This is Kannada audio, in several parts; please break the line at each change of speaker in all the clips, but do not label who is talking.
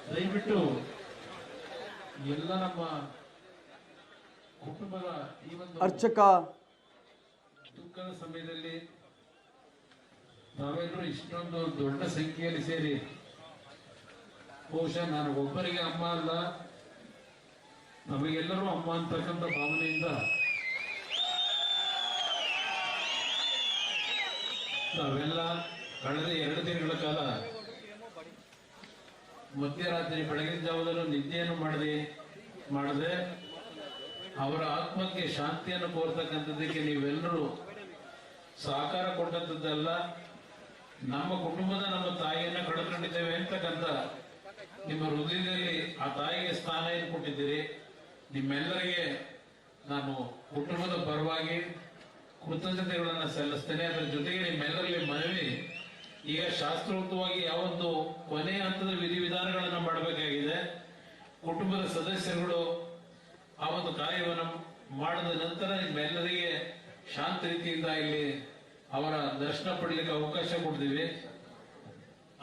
ದಯವಿಟ್ಟು ಎಲ್ಲ ನಮ್ಮ ಕುಟುಂಬದ ಈ ಒಂದು
ಅರ್ಚಕ
ದುಃಖದ ಸಮಯದಲ್ಲಿ ನಾವೆಲ್ಲರೂ ಇಷ್ಟೊಂದು ದೊಡ್ಡ ಸಂಖ್ಯೆಯಲ್ಲಿ ಸೇರಿ ಬಹುಶಃ ನಾನು ಒಬ್ಬರಿಗೆ ಅಮ್ಮ ಅಲ್ಲ, ನಮಗೆಲ್ಲರೂ ಅಮ್ಮ ಅಂತಕ್ಕಂಥ ಭಾವನೆಯಿಂದ ನಾವೆಲ್ಲ ಕಳೆದ 2 ದಿನಗಳ ಕಾಲ ಮಧ್ಯರಾತ್ರಿ ಬೆಳಗಿನ ಜಾವದಲ್ಲೂ ನಿದ್ದೆಯನ್ನು ಮಾಡದೆ ಅವರ ಆತ್ಮಕ್ಕೆ ಶಾಂತಿಯನ್ನು ಕೋರ್ತಕ್ಕಂಥದ್ದಕ್ಕೆ ನೀವೆಲ್ಲರೂ ಸಹಕಾರ ಕೊಟ್ಟಂಥದ್ದಲ್ಲ, ನಮ್ಮ ಕುಟುಂಬದ ನಮ್ಮ ತಾಯಿಯನ್ನು ಕಳೆದುಕೊಂಡಿದ್ದೇವೆ ಅಂತಕ್ಕಂಥ ನಿಮ್ಮ ಹೃದಯದಲ್ಲಿ ಆ ತಾಯಿಗೆ ಸ್ಥಾನ ಏನು ಕೊಟ್ಟಿದ್ದೀರಿ. ನಿಮ್ಮೆಲ್ಲರಿಗೆ ನಾನು ಕುಟುಂಬದ ಪರವಾಗಿ ಕೃತಜ್ಞತೆಗಳನ್ನು ಸಲ್ಲಿಸ್ತೇನೆ. ಅದರ ಜೊತೆಗೆ ನಿಮ್ಮೆಲ್ಲರಲ್ಲಿ ಮನವಿ, ಈಗ ಶಾಸ್ತ್ರೋಕ್ತವಾಗಿ ಯಾವೊಂದು ಕೊನೆಯ ಹಂತದ ವಿಧಿವಿಧಾನಗಳನ್ನು ಮಾಡಬೇಕಾಗಿದೆ. ಕುಟುಂಬದ ಸದಸ್ಯರುಗಳು ಆ ಒಂದು ಕಾರ್ಯವನ್ನು ಮಾಡಿದ ನಂತರ ನಿಮ್ಮೆಲ್ಲರಿಗೆ ಶಾಂತ ರೀತಿಯಿಂದ ಇಲ್ಲಿ ಅವರ ದರ್ಶನ ಪಡಲಿಕ್ಕೆ ಅವಕಾಶ ಕೊಡ್ತೀವಿ.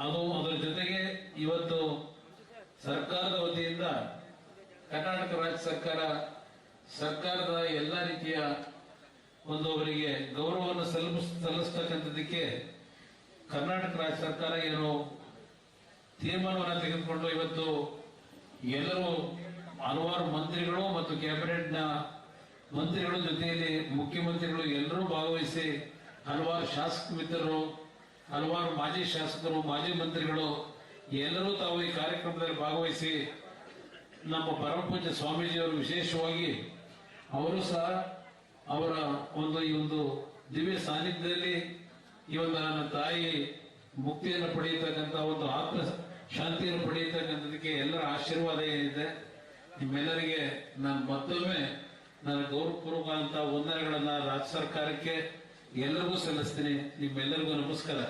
ಅದರ ಜೊತೆಗೆ ಇವತ್ತು ಸರ್ಕಾರದ ವತಿಯಿಂದ ಕರ್ನಾಟಕ ರಾಜ್ಯ ಸರ್ಕಾರದ ಎಲ್ಲ ರೀತಿಯ ಒಂದು ಅವರಿಗೆ ಗೌರವವನ್ನು ಸಲ್ಲಿಸ್ತಕ್ಕಂಥದ್ದಕ್ಕೆ ಕರ್ನಾಟಕ ರಾಜ್ಯ ಸರ್ಕಾರ ಏನು ತೀರ್ಮಾನವನ್ನು ತೆಗೆದುಕೊಂಡು ಇವತ್ತು ಎಲ್ಲರೂ ಹಲವಾರು ಮಂತ್ರಿಗಳು ಮತ್ತು ಕ್ಯಾಬಿನೆಟ್ನ ಮಂತ್ರಿಗಳ ಜೊತೆಯಲ್ಲಿ ಮುಖ್ಯಮಂತ್ರಿಗಳು ಎಲ್ಲರೂ ಭಾಗವಹಿಸಿ, ಹಲವಾರು ಶಾಸಕ ಮಿತ್ರರು, ಹಲವಾರು ಮಾಜಿ ಶಾಸಕರು, ಮಾಜಿ ಮಂತ್ರಿಗಳು ಎಲ್ಲರೂ ತಾವು ಈ ಕಾರ್ಯಕ್ರಮದಲ್ಲಿ ಭಾಗವಹಿಸಿ ನಮ್ಮ ಪರಮಪೂಜ್ಯ ಸ್ವಾಮೀಜಿಯವರು ವಿಶೇಷವಾಗಿ ಅವರು ಸಹ ಅವರ ಈ ಒಂದು ದಿವ್ಯ ಸಾನ್ನಿಧ್ಯದಲ್ಲಿ ಈ ಒಂದು ನನ್ನ ತಾಯಿ ಮುಕ್ತಿಯನ್ನು ಪಡೆಯತಕ್ಕಂಥ ಒಂದು ಆತ್ಮ ಶಾಂತಿಯನ್ನು ಪಡೆಯತಕ್ಕಂಥದಕ್ಕೆ ಎಲ್ಲರ ಆಶೀರ್ವಾದ ಏನಿದೆ. ನಿಮ್ಮೆಲ್ಲರಿಗೆ ನಾನು ಮತ್ತೊಮ್ಮೆ ನನ್ನ ಗೌರವಪೂರ್ವಕವಾದಂತಹ ವಂದನೆಗಳನ್ನ ರಾಜ್ಯ ಸರ್ಕಾರಕ್ಕೆ ಎಲ್ಲರಿಗೂ ಸಲ್ಲಿಸ್ತೀನಿ. ನಿಮ್ಮೆಲ್ಲರಿಗೂ ನಮಸ್ಕಾರ.